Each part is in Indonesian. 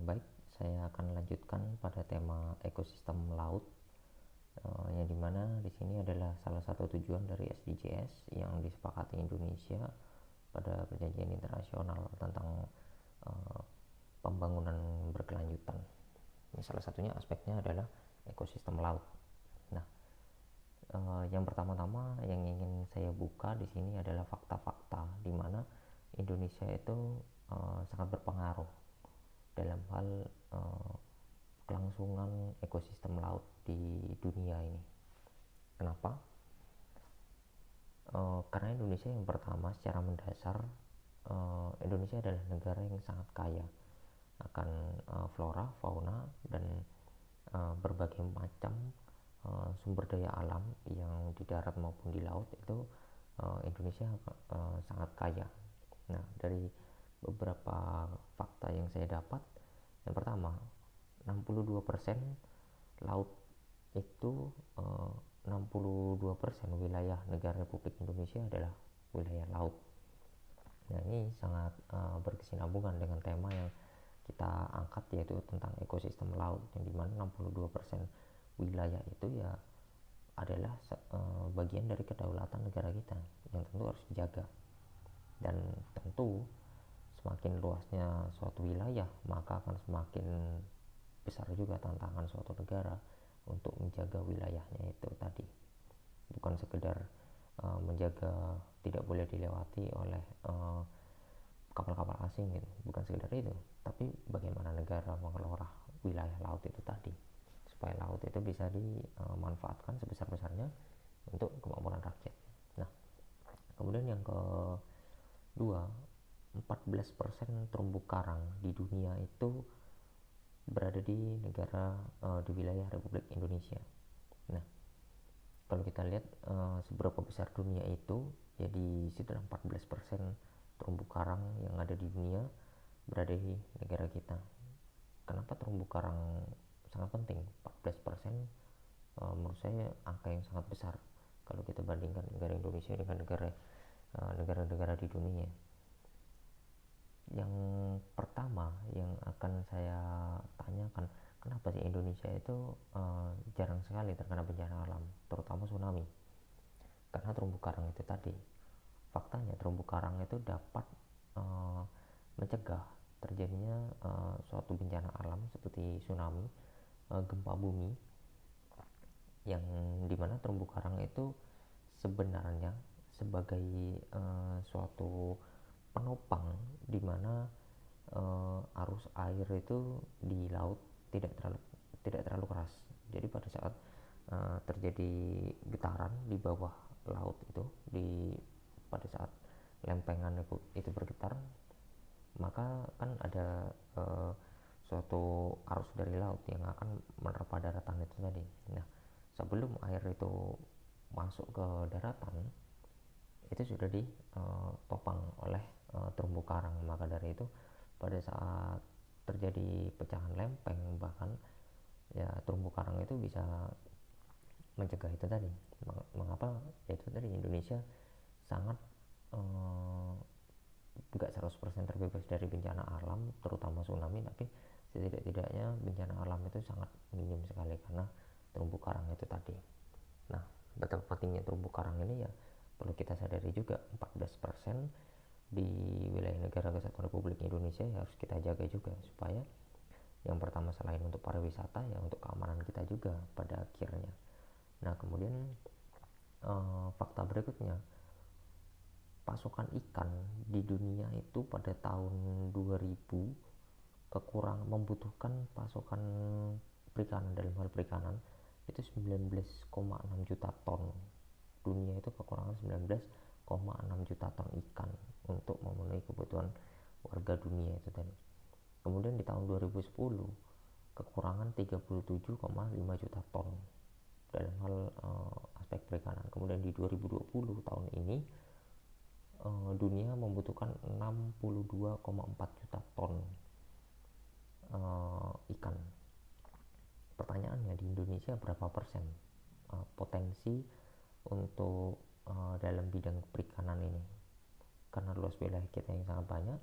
Baik, saya akan lanjutkan pada tema ekosistem laut, yang dimana di sini adalah salah satu tujuan dari SDGs yang disepakati Indonesia pada perjanjian internasional tentang uh, pembangunan berkelanjutan. Ini salah satunya aspeknya adalah ekosistem laut. Nah, yang pertama-tama yang ingin saya buka di sini adalah fakta-fakta di mana Indonesia itu sangat berpengaruh dalam hal uh, kelangsungan ekosistem laut di dunia ini. Kenapa? Karena Indonesia yang pertama secara mendasar, Indonesia adalah negara yang sangat kaya akan flora, fauna, dan berbagai macam sumber daya alam yang di darat maupun di laut itu Indonesia sangat kaya. Nah, dari beberapa fakta yang saya dapat, yang pertama, 62% laut itu 62% wilayah negara Republik Indonesia adalah wilayah laut. Nah, ini sangat berkesinambungan dengan tema yang kita angkat, yaitu tentang ekosistem laut, yang dimana 62% wilayah itu ya adalah bagian dari kedaulatan negara kita yang tentu harus dijaga. Dan tentu semakin luasnya suatu wilayah, maka akan semakin besar juga tantangan suatu negara untuk menjaga wilayahnya itu tadi. Bukan sekedar menjaga tidak boleh dilewati oleh kapal-kapal asing gitu, bukan sekedar itu, tapi bagaimana negara mengelola wilayah laut itu tadi supaya laut itu bisa dimanfaatkan sebesar-besarnya untuk kemakmuran rakyat. Nah, kemudian yang kedua, 14% terumbu karang di dunia itu berada di negara di wilayah Republik Indonesia. Nah, kalau kita lihat seberapa besar dunia itu, jadi sekitar 14% terumbu karang yang ada di dunia berada di negara kita. Kenapa terumbu karang sangat penting? 14% menurut saya angka yang sangat besar kalau kita bandingkan negara Indonesia dengan negara-negara di dunia. Yang pertama yang akan saya tanyakan, kenapa sih Indonesia itu jarang sekali terkena bencana alam, terutama tsunami? Karena terumbu karang itu tadi. Faktanya terumbu karang itu dapat mencegah terjadinya suatu bencana alam seperti tsunami, gempa bumi, yang dimana terumbu karang itu sebenarnya sebagai suatu penopang di mana arus air itu di laut tidak terlalu keras. Jadi pada saat terjadi getaran di bawah laut itu, pada saat lempengan itu bergetar, maka kan ada suatu arus dari laut yang akan menerpa daratan itu tadi. Nah, sebelum air itu masuk ke daratan, itu sudah ditopang oleh terumbu karang. Maka dari itu pada saat terjadi pecahan lempeng, bahkan ya terumbu karang itu bisa mencegah itu tadi. Mengapa? Itu tadi Indonesia sangat nggak 100% terbebas dari bencana alam, terutama tsunami, tapi setidak-tidaknya bencana alam itu sangat minim sekali karena terumbu karang itu tadi. Nah, betapa pentingnya terumbu karang ini ya perlu kita sadari juga. 14% di wilayah negara kesatuan Republik Indonesia ya harus kita jaga juga, supaya yang pertama selain untuk pariwisata ya untuk keamanan kita juga pada akhirnya. Nah, kemudian fakta berikutnya, pasokan ikan di dunia itu pada tahun 2000 membutuhkan pasokan perikanan, dalam hal perikanan itu 19,6 juta ton. Dunia itu kekurangan 19,6 juta ton ikan untuk memenuhi kebutuhan warga dunia itu tadi. Kemudian di tahun 2010 kekurangan 37,5 juta ton dalam hal aspek perikanan. Kemudian di 2020 tahun ini dunia membutuhkan 62,4 juta ton ikan. Pertanyaannya, di Indonesia berapa persen potensi untuk dalam bidang perikanan ini? Karena luas wilayah kita yang sangat banyak,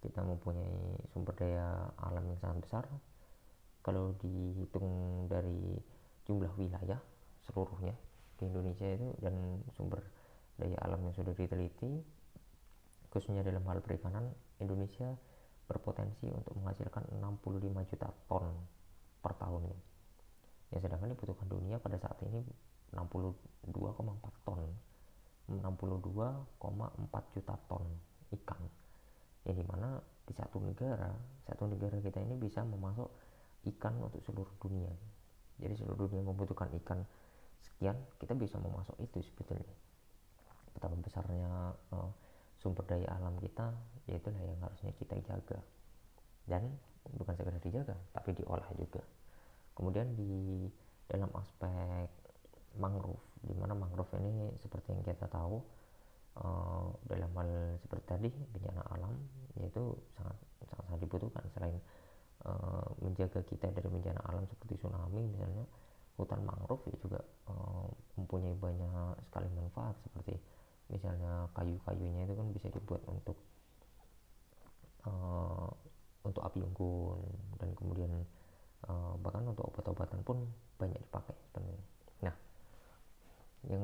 kita mempunyai sumber daya alam yang sangat besar. Kalau dihitung dari jumlah wilayah seluruhnya di Indonesia itu dan sumber daya alam yang sudah diteliti, khususnya dalam hal perikanan, Indonesia berpotensi untuk menghasilkan 65 juta ton per tahunnya. Ya, sedangkan dibutuhkan dunia pada saat ini 62,4 ton, 62,4 juta ton ikan. Yang dimana di satu negara kita ini bisa memasok ikan untuk seluruh dunia. Jadi seluruh dunia membutuhkan ikan sekian, kita bisa memasok itu sebetulnya. Betapa besarnya sumber daya alam kita, yaitulah yang harusnya kita jaga. Dan bukan sekedar dijaga, tapi diolah juga. Kemudian di dalam aspek mangrove, di mana mangrove ini seperti yang kita tahu, dalam hal seperti tadi bencana alam, yaitu sangat dibutuhkan. Selain menjaga kita dari bencana alam seperti tsunami misalnya, hutan mangrove juga mempunyai banyak sekali manfaat, seperti misalnya kayu-kayunya itu kan bisa dibuat untuk api unggun, dan kemudian bahkan untuk obat-obatan pun banyak dipakai sebenarnya. Nah, yang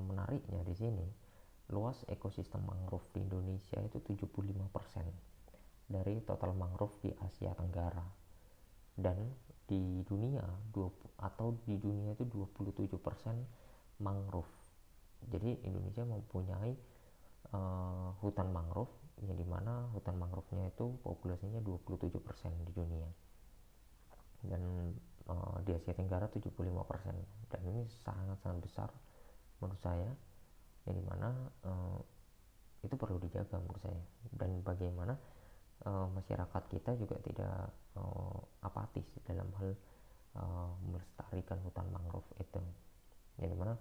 menariknya di sini, luas ekosistem mangrove di Indonesia itu 75% dari total mangrove di Asia Tenggara, dan di dunia di dunia itu 27% mangrove. Jadi Indonesia mempunyai hutan mangrove, yang dimana hutan mangrove-nya itu populasinya 27% di dunia, dan di Asia Tenggara 75%. Dan ini sangat-sangat besar menurut saya, yang dimana itu perlu dijaga menurut saya. Dan bagaimana masyarakat kita juga tidak apatis dalam hal melestarikan hutan mangrove itu, yang dimana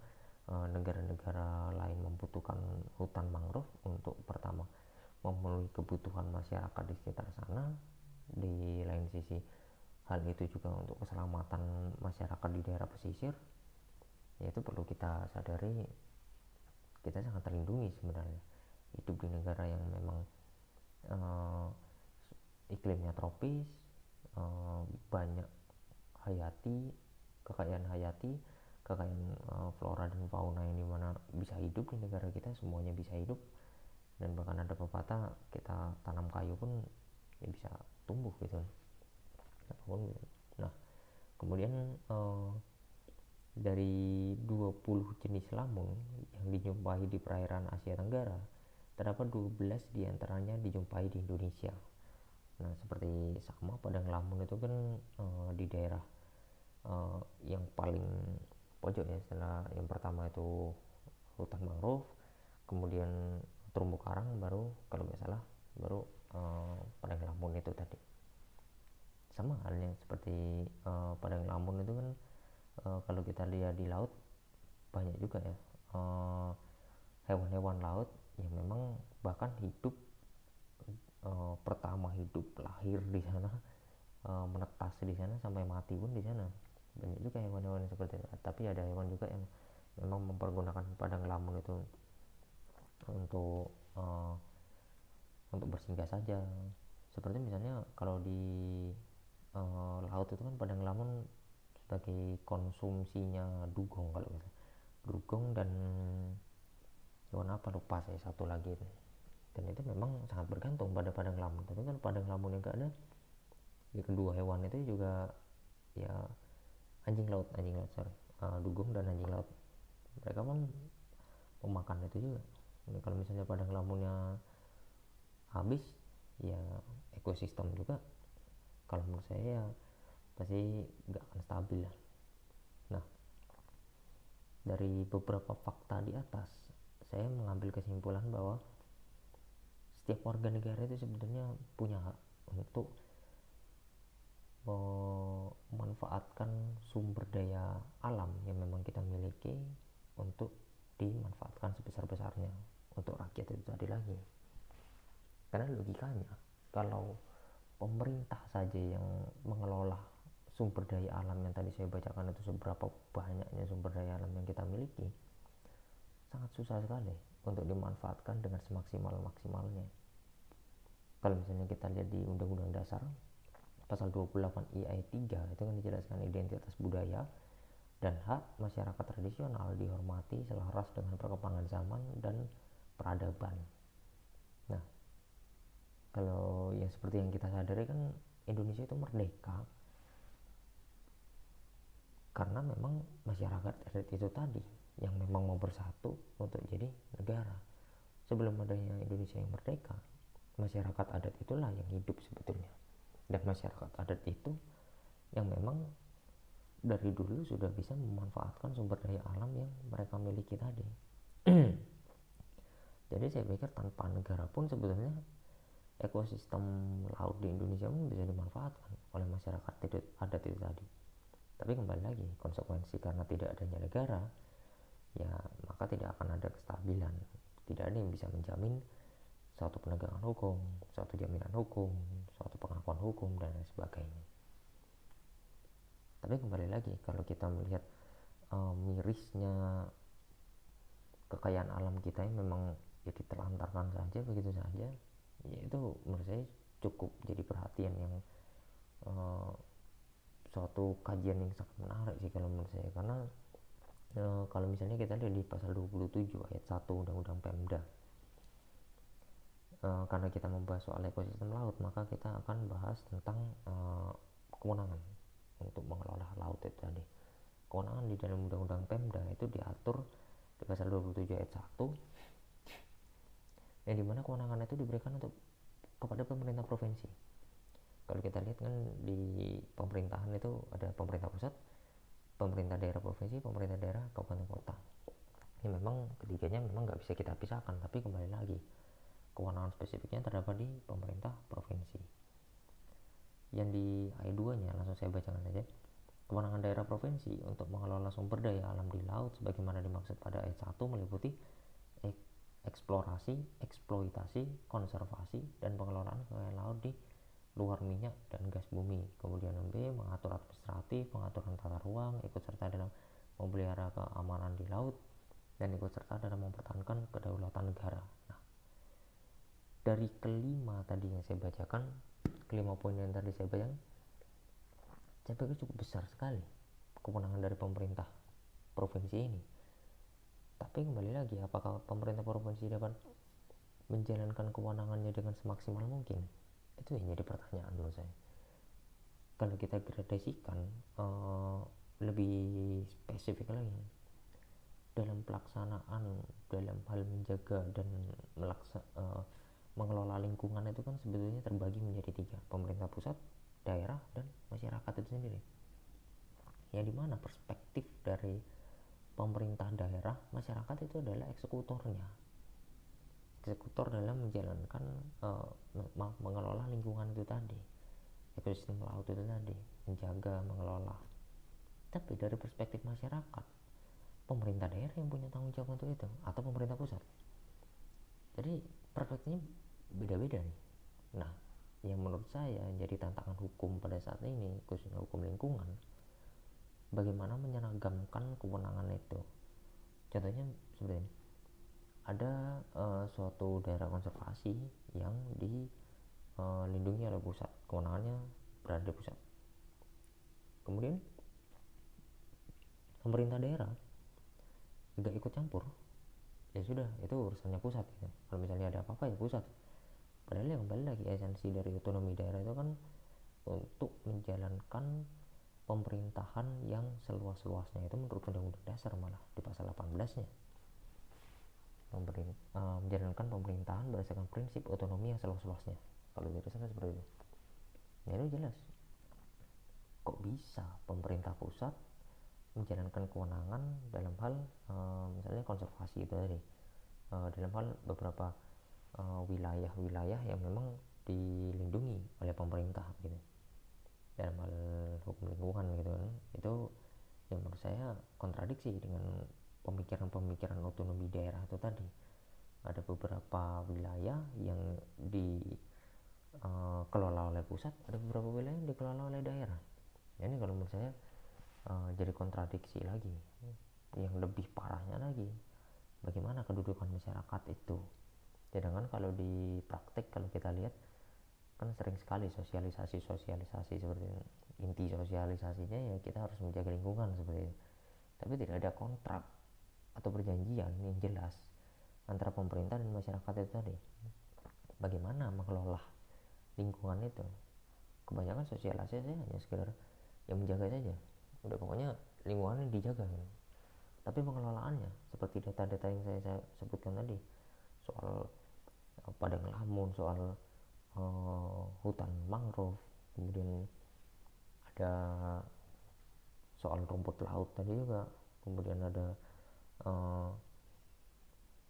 negara-negara lain membutuhkan hutan mangrove untuk pertama memenuhi kebutuhan masyarakat di sekitar sana. Di lain sisi, hal itu juga untuk keselamatan masyarakat di daerah pesisir, yaitu perlu kita sadari kita sangat terlindungi sebenarnya hidup di negara yang memang iklimnya tropis, banyak kekayaan flora dan fauna, yang dimana bisa hidup di negara kita, semuanya bisa hidup. Dan bahkan ada pepatah, kita tanam kayu pun ya bisa tumbuh gitu. Nah, kemudian dari 20 jenis lamun yang dijumpai di perairan Asia Tenggara, terdapat 12 diantaranya dijumpai di Indonesia. Nah, seperti sama padang lamun itu kan di daerah yang paling pojok ya, setelah yang pertama itu hutan mangrove, kemudian terumbu karang, baru kalau nggak salah baru padang lamun itu tadi. Sama halnya seperti padang lamun itu kan kalau kita lihat di laut banyak juga ya hewan-hewan laut yang memang bahkan hidup pertama hidup lahir di sana, menetas di sana sampai mati pun di sana. Banyak juga hewan-hewan yang seperti itu. Tapi ada hewan juga yang memang mempergunakan padang lamun itu untuk bersinggah saja. Seperti misalnya kalau di laut itu kan padang lamun sebagai konsumsinya dugong, kalau misalnya dugong dan hewan apa lupa saya satu lagi itu. Dan itu memang sangat bergantung pada padang lamun. Tapi kan padang lamun yang gak ada, ya kedua hewan itu juga ya anjing laut sorry, dugong dan anjing laut, mereka pun memakan itu juga. Jadi kalau misalnya padang lamunnya habis, ya ekosistem juga kalau menurut saya ya pasti gak akan stabil lah. Nah, dari beberapa fakta di atas, saya mengambil kesimpulan bahwa setiap warga negara itu sebenarnya punya hak untuk memanfaatkan sumber daya alam yang memang kita miliki untuk dimanfaatkan sebesar-besarnya untuk rakyat itu tadi lagi. Karena logikanya, kalau pemerintah saja yang mengelola sumber daya alam yang tadi saya bacakan itu, seberapa banyaknya sumber daya alam yang kita miliki, sangat susah sekali untuk dimanfaatkan dengan semaksimal-maksimalnya. Kalau misalnya kita lihat di Undang-Undang Dasar pasal 28 I ayat 3 itu kan dijelaskan identitas budaya dan hak masyarakat tradisional dihormati selaras dengan perkembangan zaman dan peradaban. Nah, kalau yang seperti yang kita sadari kan Indonesia itu merdeka karena memang masyarakat adat itu tadi yang memang mau bersatu untuk jadi negara. Sebelum adanya Indonesia yang merdeka, masyarakat adat itulah yang hidup sebetulnya. Dan masyarakat adat itu yang memang dari dulu sudah bisa memanfaatkan sumber daya alam yang mereka miliki tadi. Jadi saya pikir tanpa negara pun sebetulnya ekosistem laut di Indonesia pun bisa dimanfaatkan oleh masyarakat adat itu tadi. Tapi kembali lagi, konsekuensi karena tidak adanya negara, ya maka tidak akan ada kestabilan. Tidak ada yang bisa menjamin suatu penegakan hukum, suatu jaminan hukum, suatu pengakuan hukum, dan lain sebagainya. Tapi kembali lagi, kalau kita melihat mirisnya kekayaan alam kita yang memang jadi terlantarkan saja begitu saja, ya itu menurut saya cukup jadi perhatian yang suatu kajian yang sangat menarik sih kalau menurut saya. Karena kalau misalnya kita lihat di pasal 27 ayat 1 Undang-Undang Pemda, karena kita membahas soal ekosistem laut, maka kita akan bahas tentang kewenangan untuk mengelola laut itu tadi. Kewenangan di dalam Undang-Undang Pemda itu diatur di pasal 27 ayat 1, yang dimana kewenangan itu diberikan untuk kepada pemerintah provinsi. Kalau kita lihat kan di pemerintahan itu ada pemerintah pusat, pemerintah daerah provinsi, pemerintah daerah kabupaten kota. Ini memang ketiganya memang nggak bisa kita pisahkan, tapi kembali lagi kewenangan spesifiknya terdapat di pemerintah provinsi. Yang di ayat 2-nya langsung saya bacakan saja. Kewenangan daerah provinsi untuk mengelola sumber daya alam di laut sebagaimana dimaksud pada ayat 1 meliputi eksplorasi, eksploitasi, konservasi, dan pengelolaan kekayaan laut di luar minyak dan gas bumi. Kemudian B, mengatur administratif, pengaturan tata ruang, ikut serta dalam memelihara keamanan di laut, dan ikut serta dalam mempertahankan kedaulatan negara. Nah, dari kelima tadi yang saya bacakan, kelima poin yang tadi saya bacakan, saya pikir cukup besar sekali kewenangan dari pemerintah provinsi ini. Tapi kembali lagi, apakah pemerintah provinsi dapat menjalankan kewenangannya dengan semaksimal mungkin? Itu yang jadi pertanyaan menurut saya. Kalau kita gradasikan lebih spesifik lagi, dalam pelaksanaan, dalam hal menjaga dan mengelola lingkungan itu kan sebetulnya terbagi menjadi 3, pemerintah pusat, daerah, dan masyarakat itu sendiri. Yang dimana perspektif dari pemerintah daerah, masyarakat itu adalah eksekutornya, eksekutor dalam menjalankan mengelola lingkungan itu tadi, ekosistem laut itu tadi, menjaga, mengelola. Tapi dari perspektif masyarakat, pemerintah daerah yang punya tanggung jawab untuk itu atau pemerintah pusat. Jadi perspektifnya beda-beda nih. Nah, yang menurut saya jadi tantangan hukum pada saat ini, khususnya hukum lingkungan, bagaimana menyeragamkan kewenangan itu. Contohnya seperti ini, ada suatu daerah konservasi yang dilindungi oleh pusat, kewenangannya berada di pusat. Kemudian pemerintah daerah nggak ikut campur, ya sudah, itu urusannya pusat gitu. Kalau misalnya ada apa-apa ya pusat. Padahal yang kembali lagi esensi dari otonomi daerah itu kan untuk menjalankan pemerintahan yang seluas-luasnya, itu menurut Undang-Undang Dasar malah di pasal 18-nya. Menjalankan pemerintahan berdasarkan prinsip otonomi yang seluas-luasnya. Kalau dari sana seperti itu. Ya itu jelas. Kok bisa pemerintah pusat menjalankan kewenangan dalam hal misalnya konservasi itu tadi, dalam hal beberapa wilayah-wilayah yang memang dilindungi oleh pemerintah gitu, dalam hal hukum lingkungan gitu kan, itu yang menurut saya kontradiksi dengan pemikiran otonomi daerah itu tadi. Ada beberapa wilayah yang dikelola oleh pusat, ada beberapa wilayah yang dikelola oleh daerah. Ini kalau menurut saya jadi kontradiksi lagi. Yang lebih parahnya lagi, bagaimana kedudukan masyarakat itu. Sedangkan kalau di praktek, kalau kita lihat kan sering sekali sosialisasi seperti itu. Inti sosialisasinya ya kita harus menjaga lingkungan seperti itu, tapi tidak ada kontrak atau perjanjian yang jelas antara pemerintah dan masyarakat itu tadi, bagaimana mengelola lingkungan itu. Kebanyakan sosialisasi hanya sekedar yang menjaga saja, udah pokoknya lingkungannya dijaga gitu. Tapi pengelolaannya seperti data-data yang saya sebutkan tadi, soal padang lamun, soal hutan mangrove, kemudian ada soal rumput laut tadi juga, kemudian ada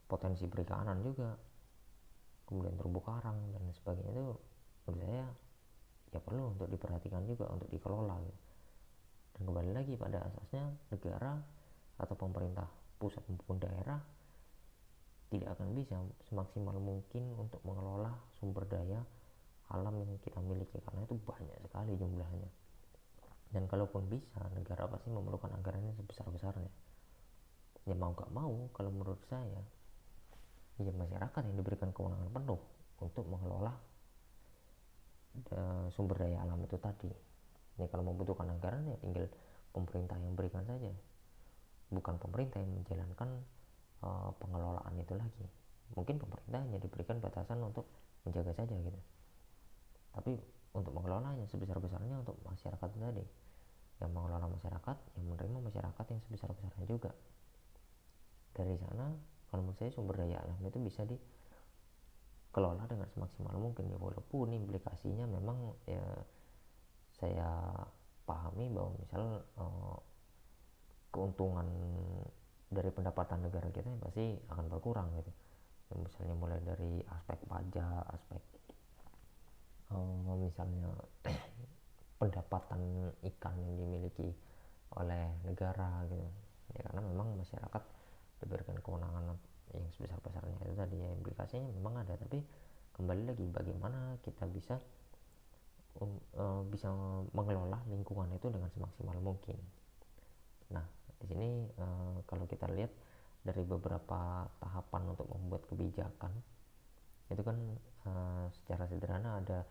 potensi perikanan juga, kemudian terumbu karang dan sebagainya, itu menurut saya ya perlu untuk diperhatikan juga, untuk dikelola gitu. Dan kembali lagi pada asasnya negara atau pemerintah pusat maupun daerah tidak akan bisa semaksimal mungkin untuk mengelola sumber daya alam yang kita miliki, karena itu banyak sekali jumlahnya. Dan kalaupun bisa, negara pasti memerlukan anggarannya sebesar-besarnya. Ya mau gak mau, kalau menurut saya ya masyarakat yang diberikan kewenangan penuh untuk mengelola sumber daya alam itu tadi. Ini kalau membutuhkan anggaran ya tinggal pemerintah yang berikan saja, bukan pemerintah yang menjalankan pengelolaan itu lagi. Mungkin pemerintah hanya diberikan batasan untuk menjaga saja gitu, tapi untuk mengelolanya sebesar-besarnya untuk masyarakat itu tadi, yang mengelola masyarakat, yang menerima masyarakat yang sebesar-besarnya juga. Dari sana kalau menurut saya sumber daya alam itu bisa dikelola dengan semaksimal mungkin ya, walaupun implikasinya memang ya saya pahami bahwa misal keuntungan dari pendapatan negara kita pasti akan berkurang gitu ya, misalnya mulai dari aspek pajak, aspek misalnya pendapatan ikan yang dimiliki oleh negara gitu ya, karena memang masyarakat diberikan kewenangan yang sebesar-besarnya itu tadi ya, implikasinya memang ada. Tapi kembali lagi bagaimana kita bisa mengelola lingkungan itu dengan semaksimal mungkin. Nah di sini kalau kita lihat dari beberapa tahapan untuk membuat kebijakan itu kan secara sederhana ada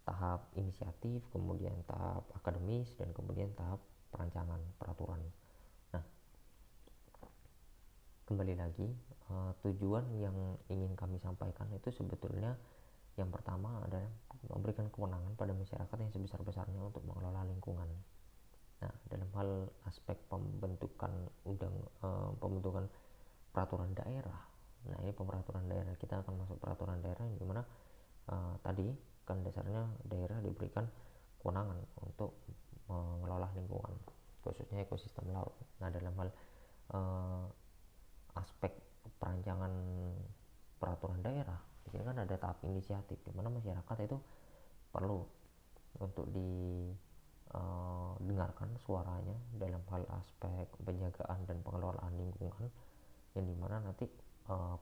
tahap inisiatif, kemudian tahap akademis, dan kemudian tahap perancangan peraturan. Nah kembali lagi tujuan yang ingin kami sampaikan itu sebetulnya yang pertama adalah memberikan kewenangan pada masyarakat yang sebesar-besarnya untuk mengelola lingkungan. Nah dalam hal aspek pembentukan pembentukan peraturan daerah, nah ini peraturan daerah, kita akan masuk peraturan daerah yang dimana tadi kan dasarnya daerah diberikan kewenangan untuk mengelola lingkungan, khususnya ekosistem laut. Nah dalam hal aspek perancangan peraturan daerah, di sini kan ada tahap inisiatif di mana masyarakat itu perlu untuk didengarkan suaranya dalam hal aspek penjagaan dan pengelolaan lingkungan, yang dimana nanti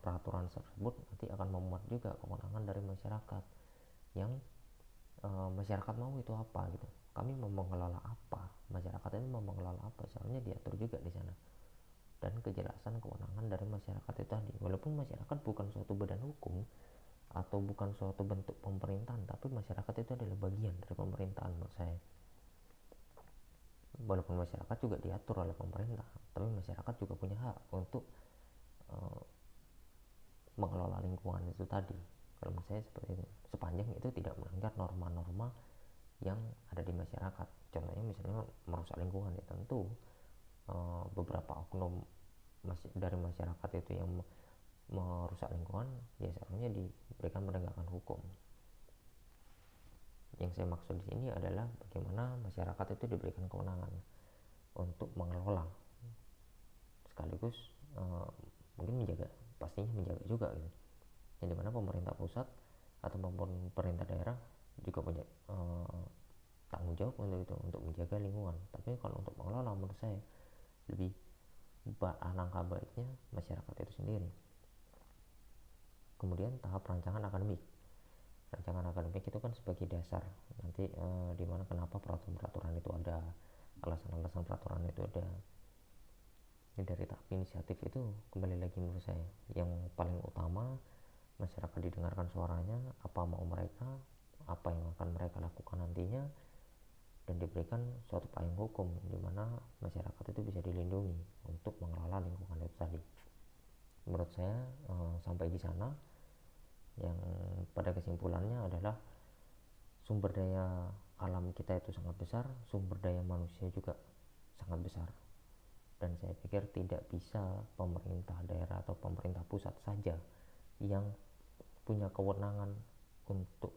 peraturan tersebut nanti akan memuat juga kewenangan dari masyarakat yang masyarakat mau itu apa gitu. Kami mau mengelola apa, masyarakat ini mau mengelola apa, soalnya diatur juga di sana. Dan kejelasan kewenangan dari masyarakat itu tadi, walaupun masyarakat bukan suatu badan hukum atau bukan suatu bentuk pemerintahan, tapi masyarakat itu adalah bagian dari pemerintahan menurut saya. Walaupun masyarakat juga diatur oleh pemerintah, tapi masyarakat juga punya hak untuk mengelola lingkungan itu tadi. Kalau menurut saya seperti itu, sepanjang itu tidak melanggar norma-norma yang ada di masyarakat. Contohnya misalnya merusak lingkungan, ya tentu beberapa oknum dari masyarakat itu yang merusak lingkungan ya seharusnya diberikan penegakan hukum. Yang saya maksud di sini adalah bagaimana masyarakat itu diberikan kewenangan untuk mengelola, sekaligus mungkin menjaga, pastinya menjaga juga gitu. Yang dimana pemerintah pusat atau pemerintah daerah juga punya tanggung jawab untuk itu, untuk menjaga lingkungan. Tapi kalau untuk mengelola menurut saya lebih alangkah baiknya masyarakat itu sendiri. Kemudian tahap rancangan akademik. Rancangan akademik itu kan sebagai dasar nanti dimana kenapa peraturan itu ada, alasan-alasan peraturan itu ada. Ini dari tahap inisiatif itu kembali lagi menurut saya yang paling utama masyarakat didengarkan suaranya, apa mau mereka, apa yang akan mereka lakukan nantinya, dan diberikan suatu payung hukum di mana masyarakat itu bisa dilindungi untuk mengelola lingkungan itu tadi. Menurut saya sampai di sana, yang pada kesimpulannya adalah sumber daya alam kita itu sangat besar, sumber daya manusia juga sangat besar, dan saya pikir tidak bisa pemerintah daerah atau pemerintah pusat saja yang punya kewenangan untuk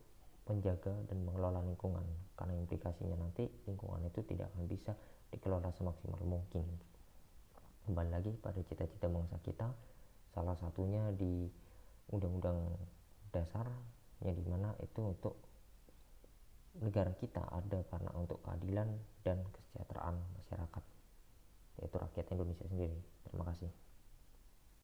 menjaga dan mengelola lingkungan, karena implikasinya nanti lingkungan itu tidak akan bisa dikelola semaksimal mungkin. Kembali lagi pada cita-cita bangsa kita, salah satunya di undang-undang dasar, yang dimana itu untuk negara kita ada karena untuk keadilan dan kesejahteraan masyarakat, yaitu rakyat Indonesia sendiri. Terima kasih.